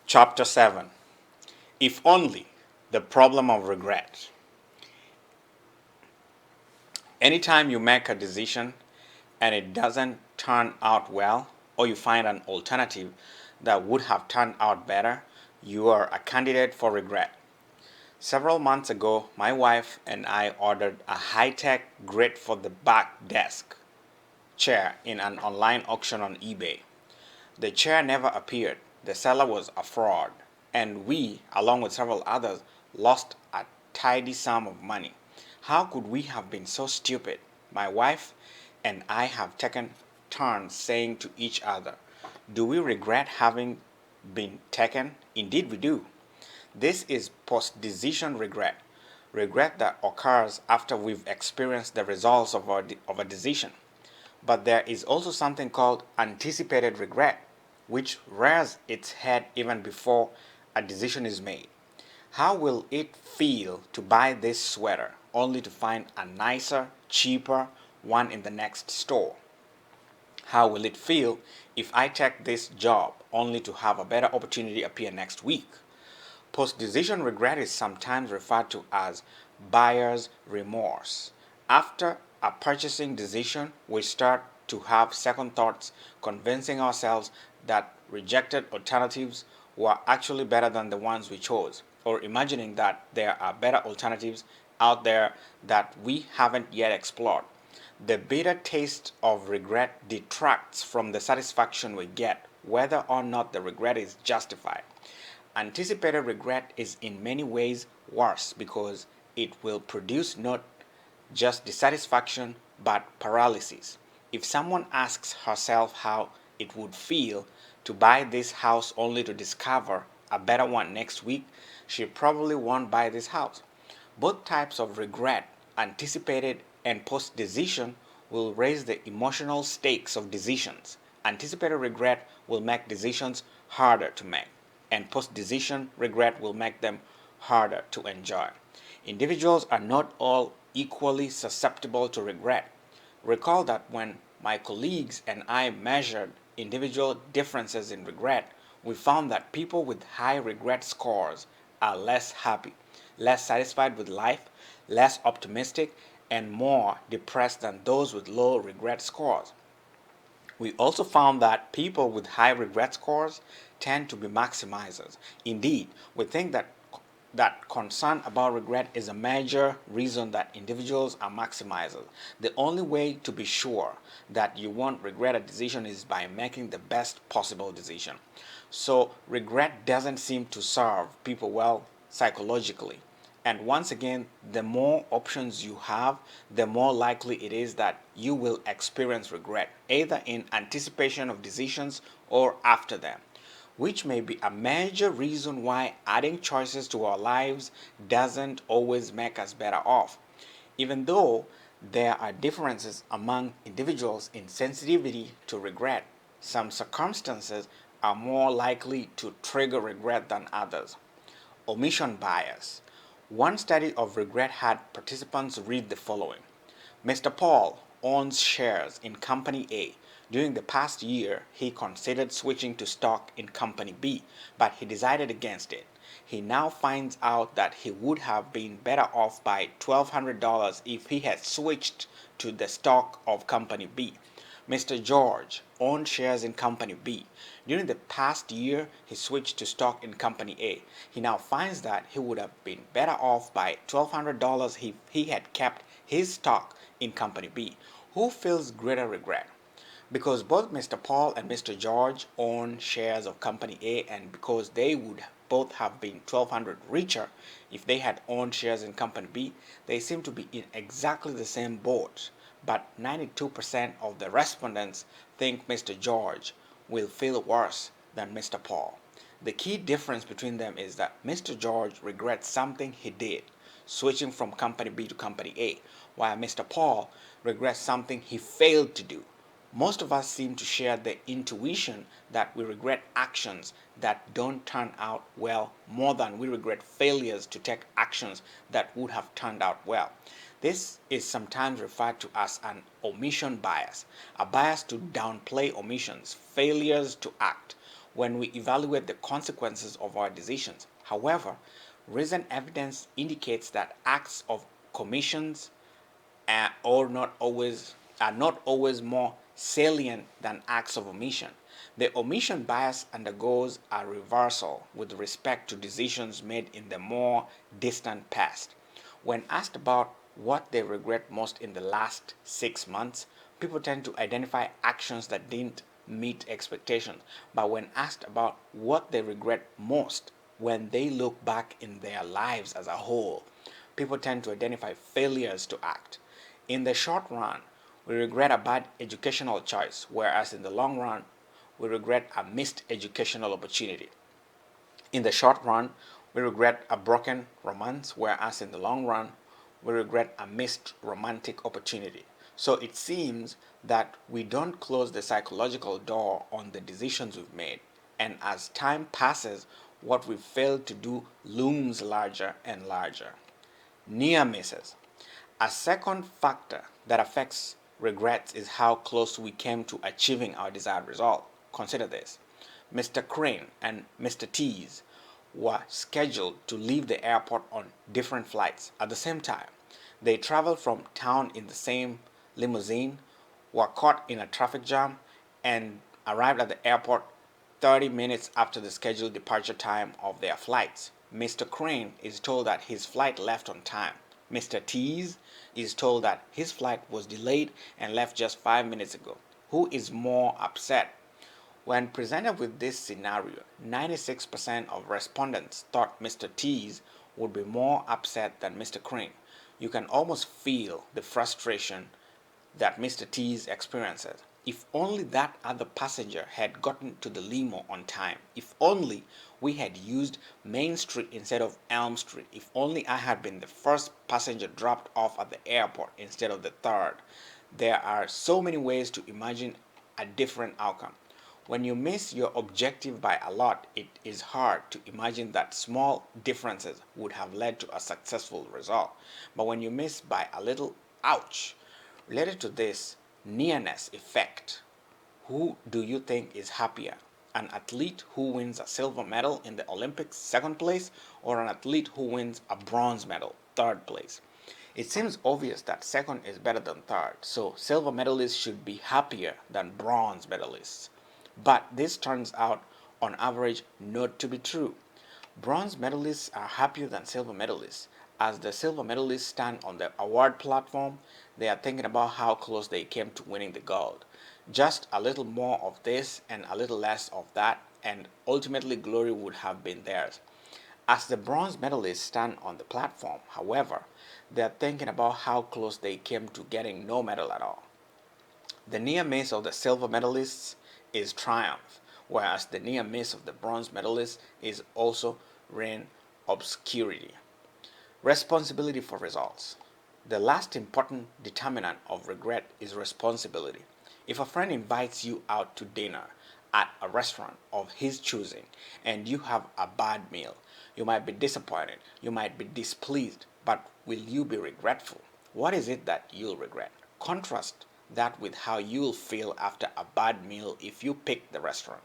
Chapter 7. If only, the problem of regret. Anytime you make a decision and it doesn't turn out well, or you find an alternative that would have turned out better, you are a candidate for regret. Several months ago, my wife and I ordered a high-tech, great for the back desk chair in an online auction on eBay. The chair never appeared, the seller was a fraud, and we, along with several others, lost a tidy sum of money. How could we have been so stupid? My wife and I have taken turns saying to each other, do we regret having been taken? Indeed, we do. This is post decision regret, regret that occurs after we've experienced the results of a decision. But there is also something called anticipated regret, which rears its head even before a decision is made. How will it feel to buy this sweater only to find a nicer, cheaper one in the next store? How will it feel if I take this job only to have a better opportunity appear next week? Post decision regret is sometimes referred to as buyer's remorse. After a purchasing decision, we start to have second thoughts, convincing ourselves that rejected alternatives were actually better than the ones we chose, or imagining that there are better alternatives out there that we haven't yet explored. The bitter taste of regret detracts from the satisfaction we get, whether or not the regret is justified. Anticipated regret is in many ways worse because it will produce not just dissatisfaction but paralysis. If someone asks herself how it would feel to buy this house only to discover a better one next week, she probably won't buy this house. Both types of regret, anticipated and post decision, will raise the emotional stakes of decisions. Anticipated regret will make decisions harder to make, and post decision regret will make them harder to enjoy. Individuals are not all equally susceptible to regret. Recall that when my colleagues and I measured individual differences in regret, we found that people with high regret scores are less happy, less satisfied with life, less optimistic, and more depressed than those with low regret scores. We also found that people with high regret scores tend to be maximizers. Indeed, we think that concern about regret is a major reason that individuals are maximizers. The only way to be sure that you won't regret a decision is by making the best possible decision. So, regret doesn't seem to serve people well psychologically. And once again, the more options you have, the more likely it is that you will experience regret, either in anticipation of decisions or after them, which may be a major reason why adding choices to our lives doesn't always make us better off. Even though there are differences among individuals in sensitivity to regret, some circumstances are more likely to trigger regret than others. Omission bias. One study of regret had participants read the following. Mr. Paul owns shares in Company A. During the past year, he considered switching to stock in Company B, but he decided against it. He now finds out that he would have been better off by $1,200 if he had switched to the stock of Company B. Mr. George owned shares in Company B. During the past year, he switched to stock in Company A. He now finds that he would have been better off by $1,200 if he had kept his stock in Company B. Who feels greater regret? Because both Mr. Paul and Mr. George own shares of Company A, and because they would both have been 1200 richer if they had owned shares in Company B, they seem to be in exactly the same boat. But 92% of the respondents think Mr. George will feel worse than Mr. Paul. The key difference between them is that Mr. George regrets something he did, switching from Company B to Company A, while Mr. Paul regrets something he failed to do. Most of us seem to share the intuition that we regret actions that don't turn out well more than we regret failures to take actions that would have turned out well. This is sometimes referred to as an omission bias, a bias to downplay omissions, failures to act. when we evaluate the consequences of our decisions. However, recent evidence indicates that acts of commissions are not always more salient than acts of omission. The omission bias undergoes a reversal with respect to decisions made in the more distant past. When asked about what they regret most in the last 6 months, people tend to identify actions that didn't meet expectations. But when asked about what they regret most when they look back in their lives as a whole, people tend to identify failures to act. In the short run, we regret a bad educational choice, whereas in the long run, we regret a missed educational opportunity. In the short run, we regret a broken romance, whereas in the long run, we regret a missed romantic opportunity. So it seems that we don't close the psychological door on the decisions we've made, and as time passes, what we failed to do looms larger and larger. Near misses. A second factor that affects regrets is how close we came to achieving our desired result. Consider this. Mr. Crane and Mr. Tees were scheduled to leave the airport on different flights at the same time. They traveled from town in the same limousine, were caught in a traffic jam, and arrived at the airport 30 minutes after the scheduled departure time of their flights. Mr. Crane is told that his flight left on time. Mr. Tees is told that his flight was delayed and left just 5 minutes ago. Who is more upset? When presented with this scenario, 96% of respondents thought Mr. Tees would be more upset than Mr. Crane. You can almost feel the frustration that Mr. Tees experiences. If only that other passenger had gotten to the limo on time. If only we had used Main Street instead of Elm Street. If only I had been the first passenger dropped off at the airport instead of the third. There are so many ways to imagine a different outcome. When you miss your objective by a lot, it is hard to imagine that small differences would have led to a successful result. But when you miss by a little, ouch! Related to this nearness effect, who do you think is happier? An athlete who wins a silver medal in the Olympics, second place, or an athlete who wins a bronze medal, third place? It seems obvious that second is better than third, so silver medalists should be happier than bronze medalists. But this turns out, on average, not to be true. Bronze medalists are happier than silver medalists. As the silver medalists stand on the award platform, they are thinking about how close they came to winning the gold. Just a little more of this and a little less of that, and ultimately glory would have been theirs. As the bronze medalists stand on the platform, however, they are thinking about how close they came to getting no medal at all. The near miss of the silver medalists is triumph, whereas the near miss of the bronze medalists is also reign obscurity. Responsibility for results. The last important determinant of regret is responsibility. If a friend invites you out to dinner at a restaurant of his choosing and you have a bad meal, you might be disappointed, you might be displeased, but will you be regretful? What is it that you'll regret? Contrast that with how you'll feel after a bad meal if you pick the restaurant.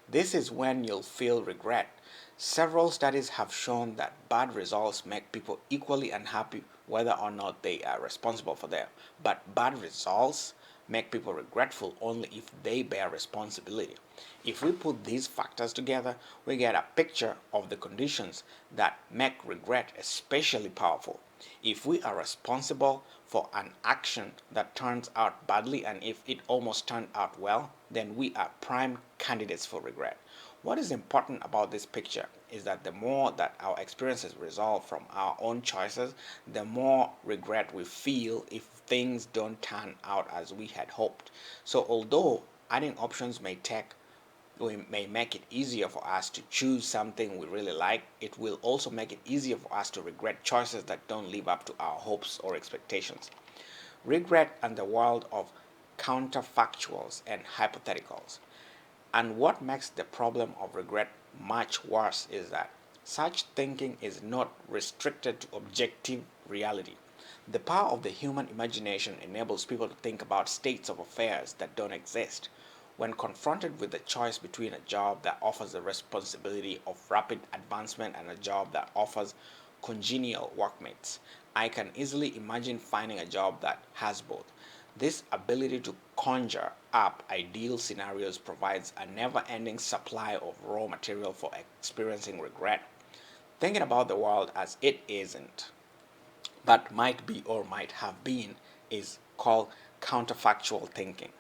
This is when you'll feel regret. Several studies have shown that bad results make people equally unhappy whether or not they are responsible for them. But bad results make people regretful only if they bear responsibility. If we put these factors together, we get a picture of the conditions that make regret especially powerful. If we are responsible for an action that turns out badly and if it almost turned out well, then we are prime candidates for regret. What is important about this picture is that the more that our experiences result from our own choices, the more regret we feel if things don't turn out as we had hoped. So although adding options may make it easier for us to choose something we really like, it will also make it easier for us to regret choices that don't live up to our hopes or expectations. Regret and the world of counterfactuals and hypotheticals. And what makes the problem of regret much worse is that such thinking is not restricted to objective reality. The power of the human imagination enables people to think about states of affairs that don't exist. When confronted with the choice between a job that offers the responsibility of rapid advancement and a job that offers congenial workmates, I can easily imagine finding a job that has both. This ability to conjure up ideal scenarios provides a never ending supply of raw material for experiencing regret. Thinking about the world as it isn't, but might be or might have been, is called counterfactual thinking.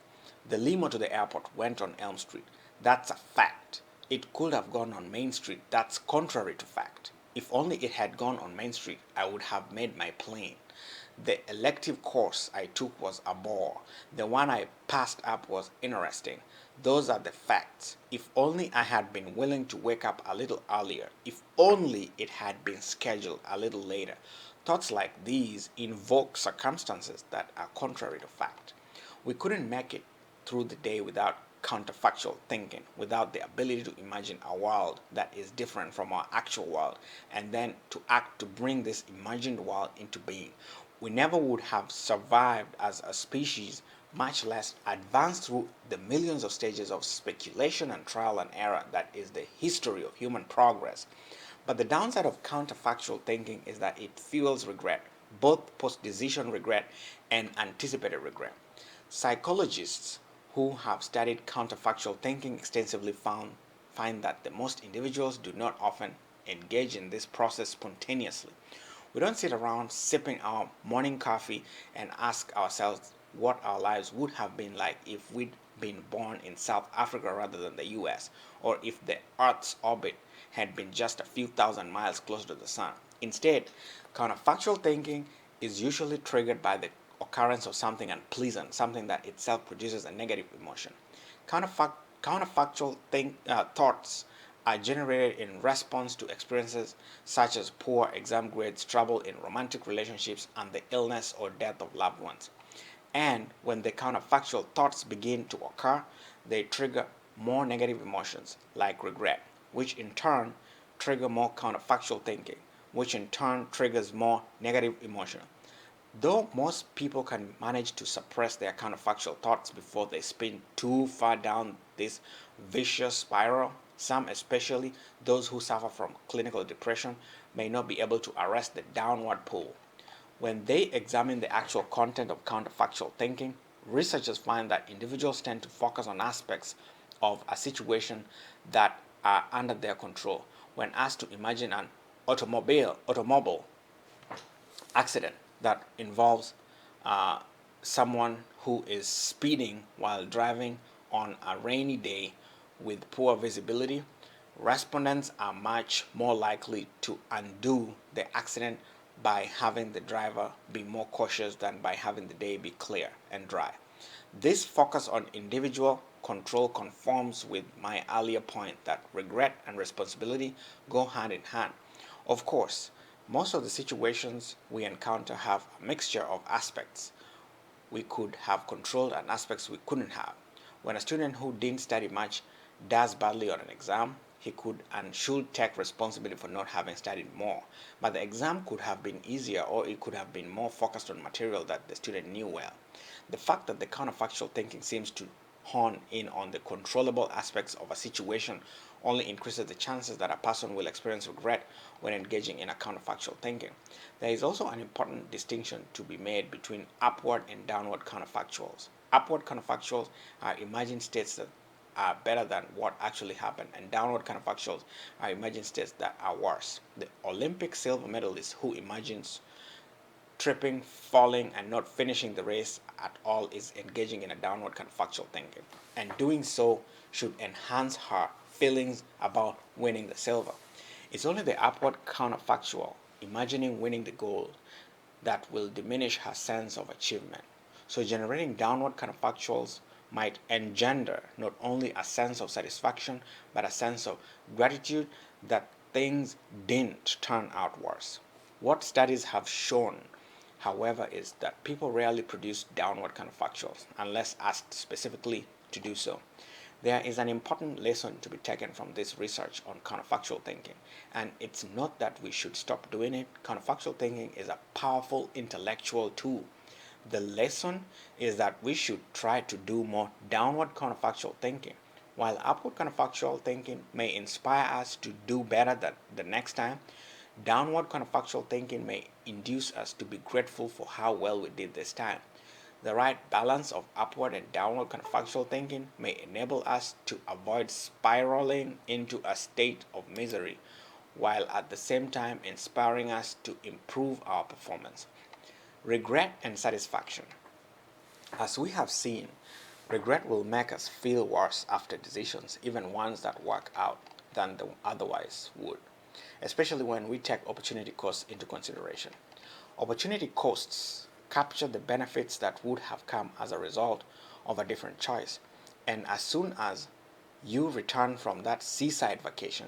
The limo to the airport went on Elm Street. That's a fact. It could have gone on Main Street. That's contrary to fact. If only it had gone on Main Street, I would have made my plane. The elective course I took was a bore. The one I passed up was interesting. Those are the facts. If only I had been willing to wake up a little earlier. If only it had been scheduled a little later. Thoughts like these invoke circumstances that are contrary to fact. We couldn't make it through the day without counterfactual thinking, without the ability to imagine a world that is different from our actual world, and then to act to bring this imagined world into being. We never would have survived as a species, much less advanced through the millions of stages of speculation and trial and error that is the history of human progress. But the downside of counterfactual thinking is that it fuels regret, both post decision regret and anticipated regret. Psychologists who have studied counterfactual thinking extensively find that the most individuals do not often engage in this process spontaneously. We don't sit around sipping our morning coffee and ask ourselves what our lives would have been like if we'd been born in South Africa rather than the US, or if the Earth's orbit had been just a few thousand miles closer to the Sun. Instead, counterfactual thinking is usually triggered by the occurrence of something unpleasant, something that itself produces a negative emotion. Counterfactual thoughts are generated in response to experiences such as poor exam grades, trouble in romantic relationships, and the illness or death of loved ones. And when the counterfactual thoughts begin to occur, they trigger more negative emotions like regret, which in turn trigger more counterfactual thinking, which in turn triggers more negative emotion. Though most people can manage to suppress their counterfactual thoughts before they spin too far down this vicious spiral, some, especially those who suffer from clinical depression, may not be able to arrest the downward pull. When they examine the actual content of counterfactual thinking, researchers find that individuals tend to focus on aspects of a situation that are under their control. When asked to imagine an automobile accident that involves uh, someone who is speeding while driving on a rainy day with poor visibility, respondents are much more likely to undo the accident by having the driver be more cautious than by having the day be clear and dry. This focus on individual control conforms with my earlier point that regret and responsibility go hand in hand. Of course, most of the situations we encounter have a mixture of aspects we could have controlled and aspects we couldn't have. When a student who didn't study much does badly on an exam, he could and should take responsibility for not having studied more. But the exam could have been easier or it could have been more focused on material that the student knew well. The fact that the counterfactual thinking seems to hone in on the controllable aspects of a situation only increases the chances that a person will experience regret when engaging in a counterfactual thinking. There is also an important distinction to be made between upward and downward counterfactuals. Upward counterfactuals are imagined states that are better than what actually happened, and downward counterfactuals are imagined states that are worse. The Olympic silver medalist who imagines tripping, falling, and not finishing the race at all is engaging in a downward counterfactual thinking. And doing so should enhance her feelings about winning the silver. It's only the upward counterfactual, imagining winning the gold, that will diminish her sense of achievement. So generating downward counterfactuals might engender not only a sense of satisfaction, but a sense of gratitude that things didn't turn out worse. What studies have shown, however, is that people rarely produce downward counterfactuals unless asked specifically to do so. There is an important lesson to be taken from this research on counterfactual thinking, and it's not that we should stop doing it. Counterfactual thinking is a powerful intellectual tool The lesson is that we should try to do more downward counterfactual thinking. While upward counterfactual thinking may inspire us to do better the next time, downward counterfactual thinking may induce us to be grateful for how well we did this time. The right balance of upward and downward counterfactual thinking may enable us to avoid spiraling into a state of misery, while at the same time inspiring us to improve our performance. Regret and satisfaction. As we have seen, regret will make us feel worse after decisions, even ones that work out, than they otherwise would, especially when we take opportunity costs into consideration. Opportunity costs capture the benefits that would have come as a result of a different choice, and as soon as you return from that seaside vacation,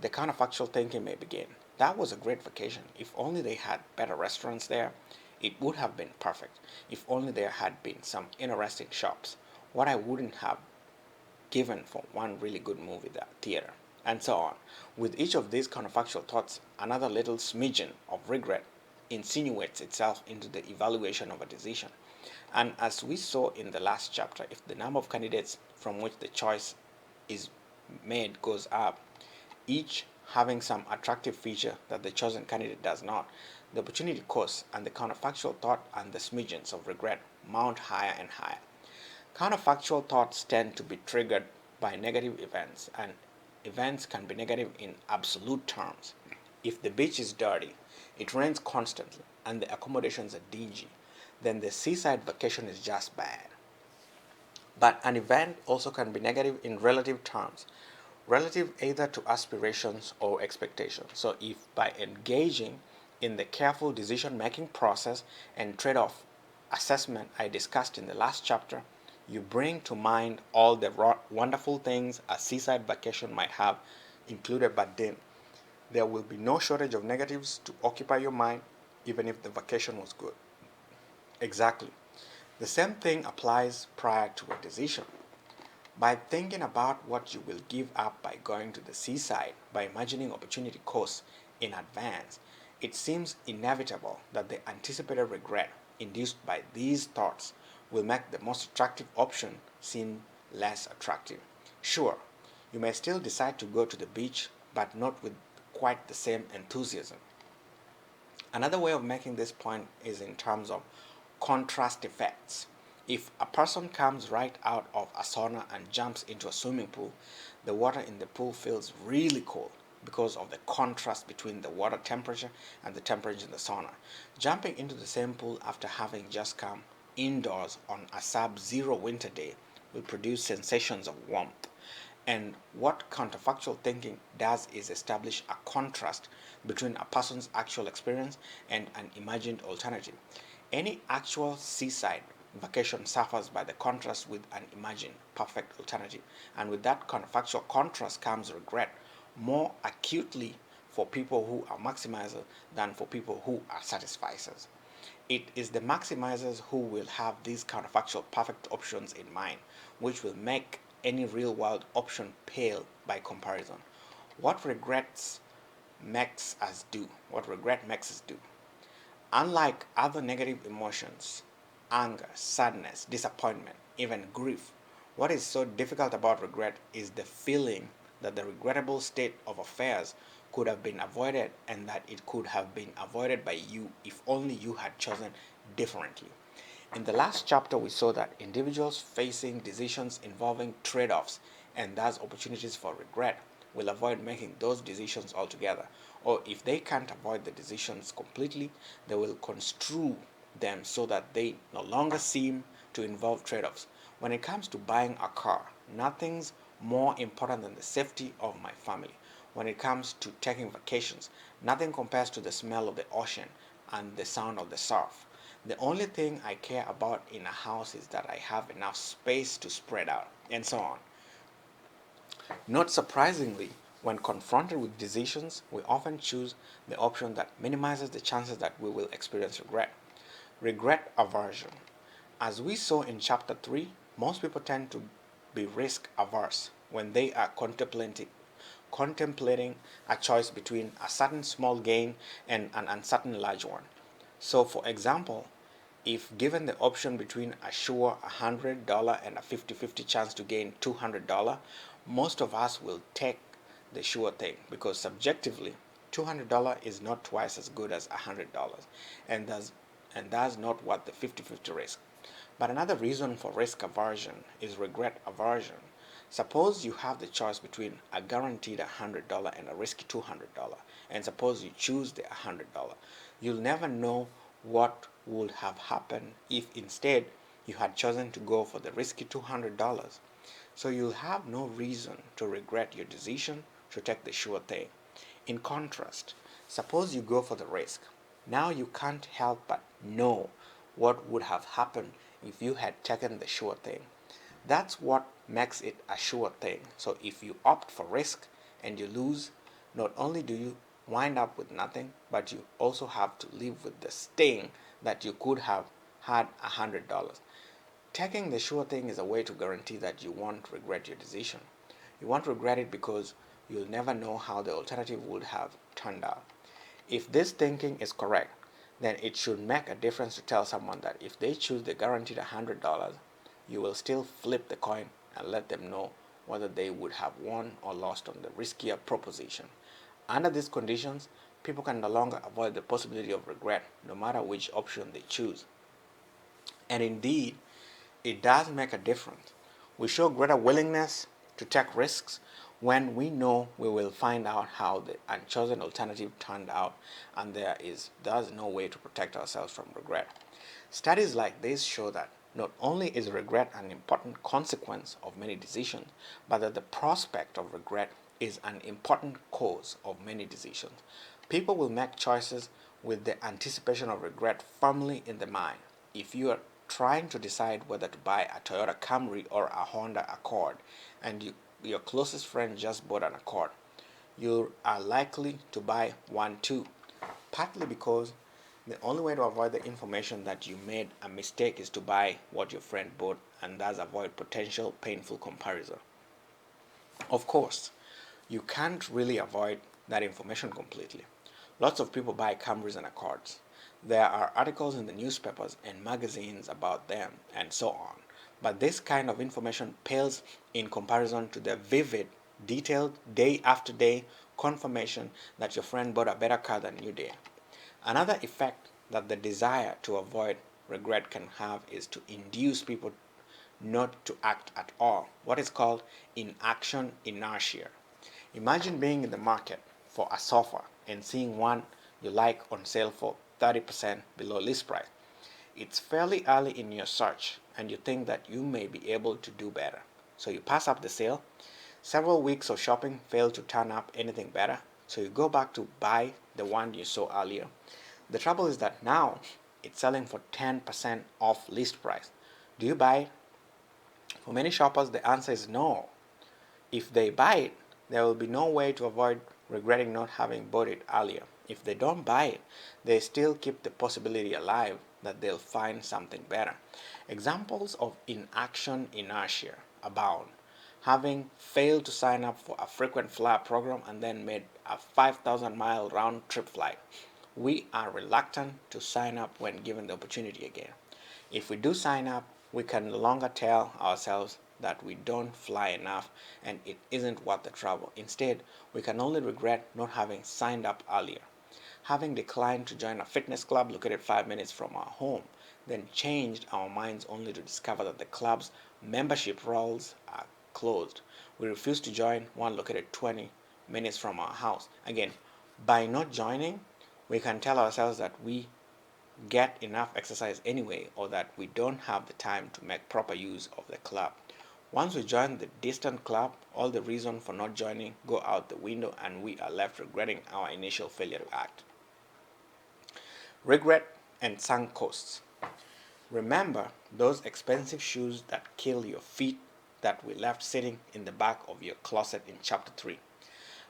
the counterfactual thinking may begin. That was a great vacation. If only they had better restaurants there, it would have been perfect. If only there had been some interesting shops. What I wouldn't have given for one really good movie theater, and so on. With each of these counterfactual thoughts, another little smidgen of regret insinuates itself into the evaluation of a decision. And as we saw in the last chapter, if the number of candidates from which the choice is made goes up, each having some attractive feature that the chosen candidate does not, the opportunity cost and the counterfactual thought and the smidgens of regret mount higher and higher. Counterfactual thoughts tend to be triggered by negative events, and events can be negative in absolute terms. If the beach is dirty, it rains constantly, and the accommodations are dingy, then the seaside vacation is just bad. But an event also can be negative in relative terms, relative either to aspirations or expectations. So, if by engaging in the careful decision making process and trade off assessment I discussed in the last chapter, you bring to mind all the wonderful things a seaside vacation might have included, but then there will be no shortage of negatives to occupy your mind, even if the vacation was good. Exactly. The same thing applies prior to a decision. By thinking about what you will give up by going to the seaside, by imagining opportunity costs in advance, it seems inevitable that the anticipated regret induced by these thoughts will make the most attractive option seem less attractive. Sure, you may still decide to go to the beach, but not with quite the same enthusiasm. Another way of making this point is in terms of contrast effects. If a person comes right out of a sauna and jumps into a swimming pool, the water in the pool feels really cold because of the contrast between the water temperature and the temperature in the sauna. Jumping into the same pool after having just come indoors on a sub-zero winter day will produce sensations of warmth. And what counterfactual thinking does is establish a contrast between a person's actual experience and an imagined alternative. Any actual seaside vacation suffers by the contrast with an imagined perfect alternative, and with that counterfactual contrast comes regret more acutely for people who are maximizers than for people who are satisficers. It is the maximizers who will have these counterfactual perfect options in mind, which will make any real world option pale by comparison. What regrets makes us do? What regret makes us do? Unlike other negative emotions, anger, sadness, disappointment, even grief, what is so difficult about regret is the feeling that the regrettable state of affairs could have been avoided and that it could have been avoided by you if only you had chosen differently. In the last chapter, we saw that individuals facing decisions involving trade offs and thus opportunities for regret will avoid making those decisions altogether. Or if they can't avoid the decisions completely, they will construe them so that they no longer seem to involve trade offs. When it comes to buying a car, nothing's more important than the safety of my family. When it comes to taking vacations, nothing compares to the smell of the ocean and the sound of the surf. The only thing I care about in a house is that I have enough space to spread out, and so on. Not surprisingly, when confronted with decisions, we often choose the option that minimizes the chances that we will experience regret. Regret aversion. As we saw in chapter 3, most people tend to be risk averse when they are contemplating a choice between a certain small gain and an uncertain large one. So, for example, If given the option between a sure $100 and a 50-50 chance to gain $200, most of us will take the sure thing because subjectively $200 is not twice as good as $100, and that's not what the 50-50 risk. But another reason for risk aversion is regret aversion. Suppose you have the choice between a guaranteed $100 and a risky $200, and suppose you choose the $100. You'll never know what would have happened if instead you had chosen to go for the risky $200. So you'll have no reason to regret your decision to take the sure thing. In contrast, suppose you go for the risk. Now you can't help but know what would have happened if you had taken the sure thing. That's what makes it a sure thing. So if you opt for risk and you lose, not only do you wind up with nothing, but you also have to live with the sting that you could have had $100. Taking the sure thing is a way to guarantee that you won't regret your decision. You won't regret it because you'll never know how the alternative would have turned out. If this thinking is correct, then it should make a difference to tell someone that if they choose the guaranteed $100, you will still flip the coin and let them know whether they would have won or lost on the riskier proposition. Under these conditions, people can no longer avoid the possibility of regret, no matter which option they choose. And indeed, it does make a difference. We show greater willingness to take risks when we know we will find out how the unchosen alternative turned out and there is thus no way to protect ourselves from regret. Studies like this show that not only is regret an important consequence of many decisions, but that the prospect of regret is an important cause of many decisions. People will make choices with the anticipation of regret firmly in the mind. If you are trying to decide whether to buy a Toyota Camry or a Honda Accord, and your closest friend just bought an Accord, you are likely to buy one too, partly because the only way to avoid the information that you made a mistake is to buy what your friend bought and thus avoid potential painful comparison. Of course, you can't really avoid that information completely. Lots of people buy Camrys and Accords. There are articles in the newspapers and magazines about them and so on. But this kind of information pales in comparison to the vivid, detailed, day after day confirmation that your friend bought a better car than you did. Another effect that the desire to avoid regret can have is to induce people not to act at all, what is called inaction inertia. Imagine being in the market for a sofa and seeing one you like on sale for 30% below list price. It's fairly early in your search and you think that you may be able to do better. So you pass up the sale. Several weeks of shopping fail to turn up anything better, so you go back to buy the one you saw earlier. The trouble is that now it's selling for 10% off list price. Do you buy it? For many shoppers, the answer is no. If they buy it, there will be no way to avoid regretting not having bought it earlier. If they don't buy it, they still keep the possibility alive that they'll find something better. Examples of inaction inertia abound. Having failed to sign up for a frequent flyer program and then made a 5,000-mile round trip flight, we are reluctant to sign up when given the opportunity again. If we do sign up, we can no longer tell ourselves that we don't fly enough and it isn't worth the trouble. Instead, we can only regret not having signed up earlier. Having declined to join a fitness club located 5 minutes from our home, then changed our minds only to discover that the club's membership rolls are closed. We refused to join one located 20 minutes from our house. Again, by not joining, we can tell ourselves that we get enough exercise anyway or that we don't have the time to make proper use of the club. Once we join the distant club, all the reason for not joining go out the window and we are left regretting our initial failure to act. Regret and sunk costs. Remember those expensive shoes that kill your feet that we left sitting in the back of your closet in chapter 3.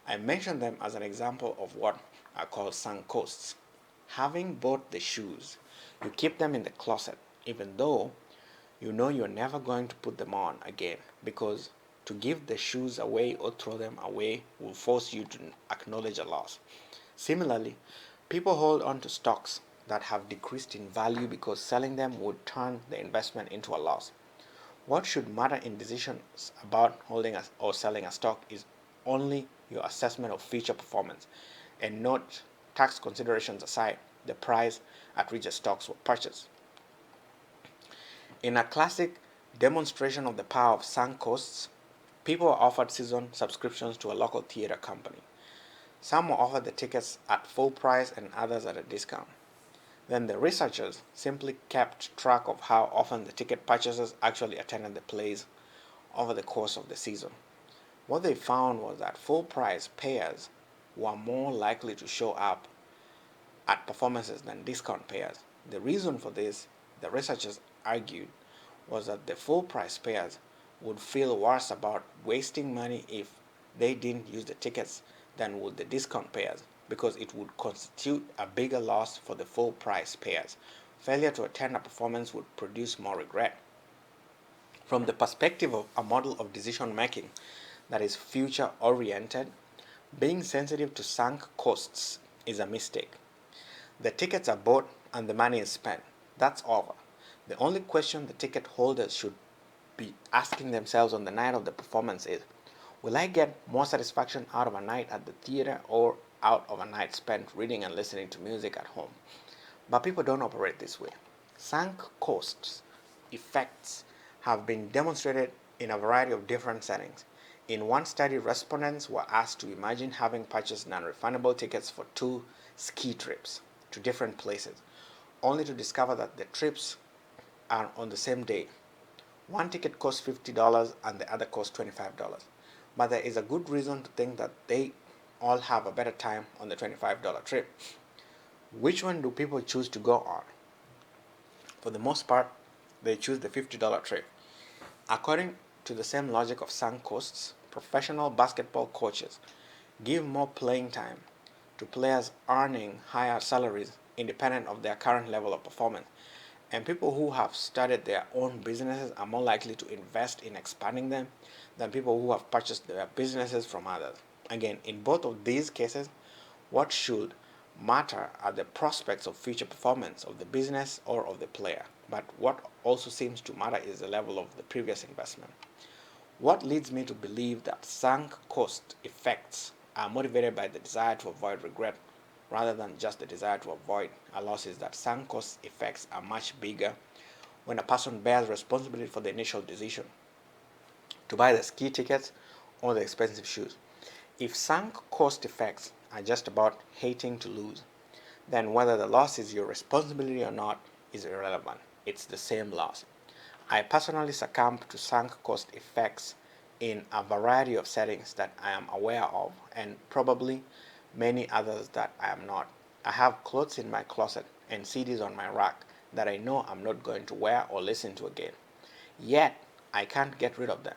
I mentioned them as an example of what are called sunk costs. Having bought the shoes, you keep them in the closet even though you know you're never going to put them on again, because to give the shoes away or throw them away will force you to acknowledge a loss. Similarly, people hold on to stocks that have decreased in value because selling them would turn the investment into a loss. What should matter in decisions about holding or selling a stock is only your assessment of future performance, and note tax considerations aside, the price at which the stocks were purchased. In a classic demonstration of the power of sunk costs, people are offered season subscriptions to a local theater company. Some were offered the tickets at full price and others at a discount. Then the researchers simply kept track of how often the ticket purchasers actually attended the plays over the course of the season. What they found was that full price payers were more likely to show up at performances than discount payers. The reason for this, the researchers argued, was that the full price payers would feel worse about wasting money if they didn't use the tickets than would the discount payers, because it would constitute a bigger loss for the full price payers. Failure to attend a performance would produce more regret. From the perspective of a model of decision making that is future oriented, being sensitive to sunk costs is a mistake. The tickets are bought and the money is spent. That's over. The only question the ticket holders should be asking themselves on the night of the performance is, will I get more satisfaction out of a night at the theater or out of a night spent reading and listening to music at home? But people don't operate this way. Sunk costs effects have been demonstrated in a variety of different settings. In one study, respondents were asked to imagine having purchased non-refundable tickets for 2 ski trips to different places, only to discover that the trips are on the same day. One ticket costs $50 and the other costs $25. But there is a good reason to think that they all have a better time on the $25 trip. Which one do people choose to go on? For the most part, they choose the $50 trip. According to the same logic of sunk costs, professional basketball coaches give more playing time to players earning higher salaries independent of their current level of performance. And people who have started their own businesses are more likely to invest in expanding them than people who have purchased their businesses from others. Again, in both of these cases, what should matter are the prospects of future performance of the business or of the player. But what also seems to matter is the level of the previous investment. What leads me to believe that sunk cost effects are motivated by the desire to avoid regret rather than just the desire to avoid a loss is that sunk cost effects are much bigger when a person bears responsibility for the initial decision to buy the ski tickets or the expensive shoes. If sunk cost effects are just about hating to lose, then whether the loss is your responsibility or not is irrelevant. It's the same loss. I personally succumbed to sunk cost effects in a variety of settings that I am aware of, and probably many others that I am not. I have clothes in my closet and CDs on my rack that I know I'm not going to wear or listen to again. Yet, I can't get rid of them.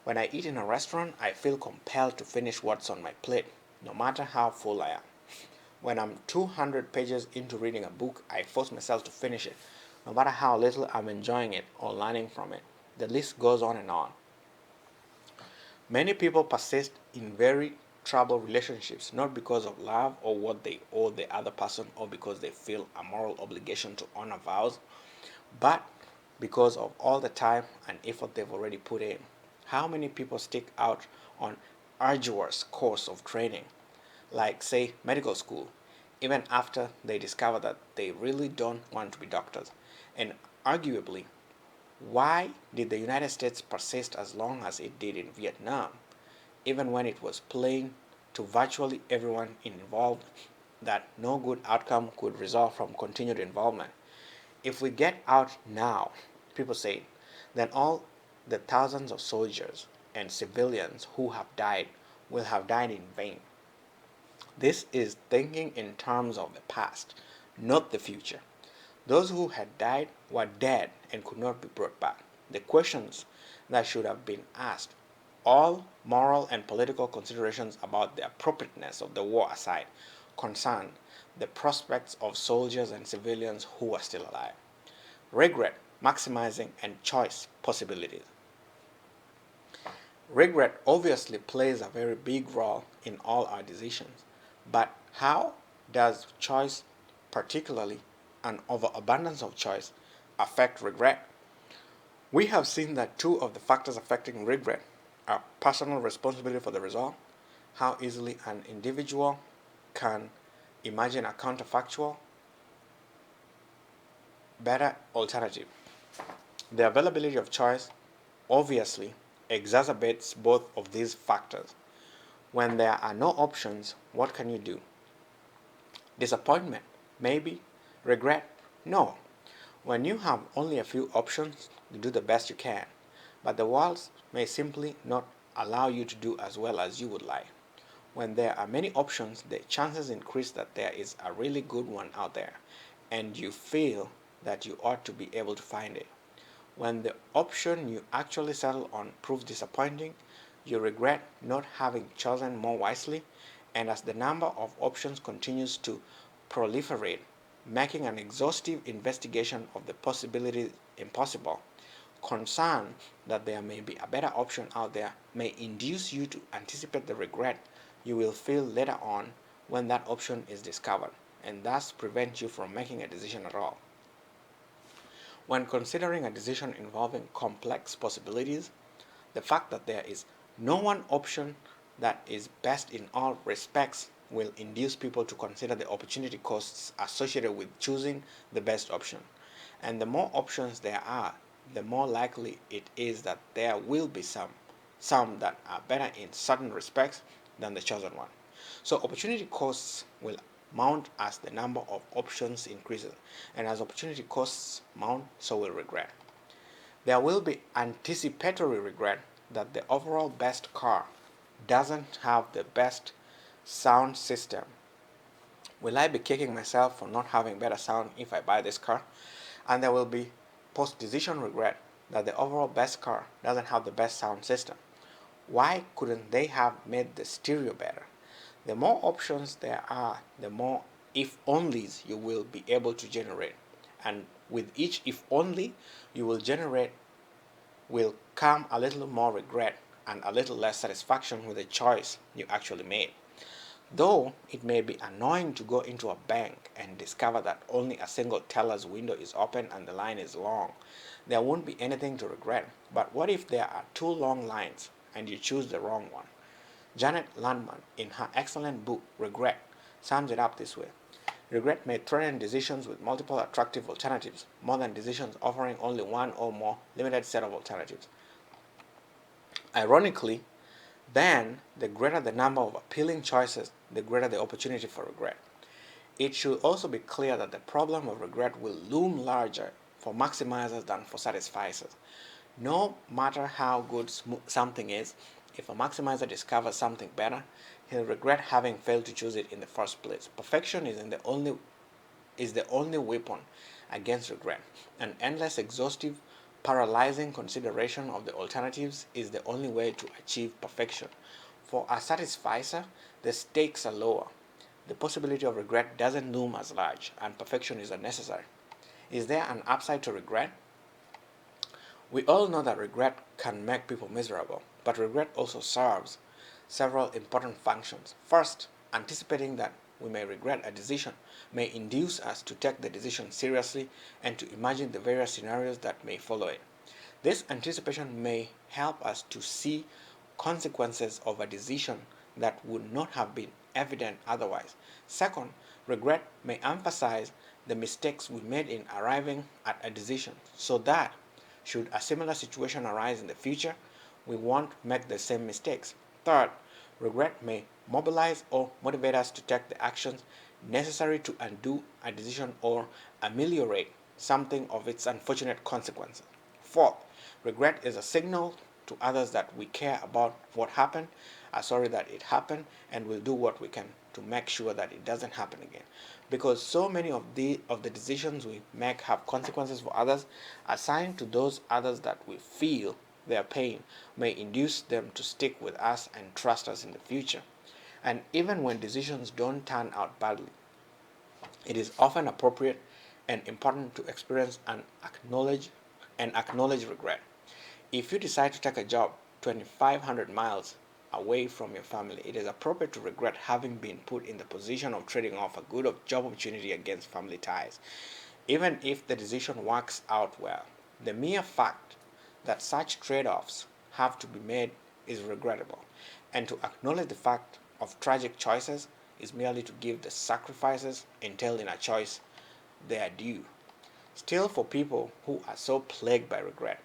When I eat in a restaurant, I feel compelled to finish what's on my plate, no matter how full I am. When I'm 200 pages into reading a book, I force myself to finish it, no matter how little I'm enjoying it or learning from it. The list goes on and on. Many people persist in very troubled relationships not because of love or what they owe the other person or because they feel a moral obligation to honor vows, but because of all the time and effort they've already put in. How many people stick out on arduous course of training, like say medical school, even after they discover that they really don't want to be doctors? And arguably, why did the United States persist as long as it did in Vietnam, even when it was plain to virtually everyone involved that no good outcome could result from continued involvement? If we get out now, people say, then all the thousands of soldiers and civilians who have died will have died in vain. This is thinking in terms of the past, not the future. Those who had died were dead and could not be brought back. The questions that should have been asked, all moral and political considerations about the appropriateness of the war aside, concern the prospects of soldiers and civilians who are still alive. Regret, maximizing, and choice possibilities. Regret obviously plays a very big role in all our decisions, but how does choice particularly and overabundance of choice affect regret? We have seen that two of the factors affecting regret are personal responsibility for the result, how easily an individual can imagine a counterfactual, better alternative. The availability of choice obviously exacerbates both of these factors. When there are no options, what can you do? Disappointment? Maybe. Regret? No. When you have only a few options, you do the best you can, but the world may simply not allow you to do as well as you would like. When there are many options, the chances increase that there is a really good one out there, and you feel that you ought to be able to find it. When the option you actually settle on proves disappointing, you regret not having chosen more wisely, and as the number of options continues to proliferate, making an exhaustive investigation of the possibilities impossible, concern that there may be a better option out there may induce you to anticipate the regret you will feel later on when that option is discovered, and thus prevent you from making a decision at all. When considering a decision involving complex possibilities, the fact that there is no one option that is best in all respects will induce people to consider the opportunity costs associated with choosing the best option. And the more options there are, the more likely it is that there will be some that are better in certain respects than the chosen one. So opportunity costs will mount as the number of options increases, and as opportunity costs mount, so will regret. There will be anticipatory regret that the overall best car doesn't have the best sound system. Will I be kicking myself for not having better sound if I buy this car? And there will be post decision regret that the overall best car doesn't have the best sound system. Why couldn't they have made the stereo better? The more options there are, the more if onlys you will be able to generate. And with each if only you will generate will come a little more regret and a little less satisfaction with the choice you actually made. Though it may be annoying to go into a bank and discover that only a single teller's window is open and the line is long, there won't be anything to regret. But what if there are two long lines and you choose the wrong one? Janet Landman, in her excellent book Regret, sums it up this way. Regret may threaten decisions with multiple attractive alternatives, more than decisions offering only one or more limited set of alternatives. Ironically, then, the greater the number of appealing choices, the greater the opportunity for regret. It should also be clear that the problem of regret will loom larger for maximizers than for satisficers. No matter how good something is, if a maximizer discovers something better, he'll regret having failed to choose it in the first place. Perfection is the only weapon against regret. An endless, exhaustive, paralyzing consideration of the alternatives is the only way to achieve perfection. For a satisficer, the stakes are lower. The possibility of regret doesn't loom as large, and perfection is unnecessary. Is there an upside to regret? We all know that regret can make people miserable, but regret also serves several important functions. First, anticipating that we may regret a decision may induce us to take the decision seriously and to imagine the various scenarios that may follow it. This anticipation may help us to see consequences of a decision that would not have been evident otherwise. Second, regret may emphasize the mistakes we made in arriving at a decision so that, should a similar situation arise in the future, we won't make the same mistakes. Third, regret may mobilize or motivate us to take the actions necessary to undo a decision or ameliorate something of its unfortunate consequences. Fourth, regret is a signal to others that we care about what happened, are sorry that it happened, and will do what we can to make sure that it doesn't happen again. Because so many of the decisions we make have consequences for others, assigned to those others that we feel their pain may induce them to stick with us and trust us in the future. And even when decisions don't turn out badly, it is often appropriate and important to experience and acknowledge regret. If you decide to take a job 2,500 miles away from your family, it is appropriate to regret having been put in the position of trading off a good job opportunity against family ties. even if the decision works out well. The mere fact that such trade-offs have to be made is regrettable, and to acknowledge the fact of tragic choices is merely to give the sacrifices entailed in a choice their due. Still, for people who are so plagued by regret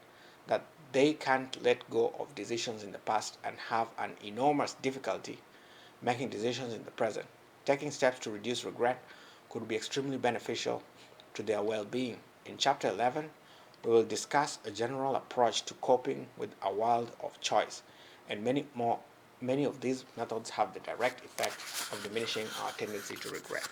that they can't let go of decisions in the past and have an enormous difficulty making decisions in the present, taking steps to reduce regret could be extremely beneficial to their well-being. In chapter 11, we will discuss a general approach to coping with a world of choice, and many of these methods have the direct effect of diminishing our tendency to regret.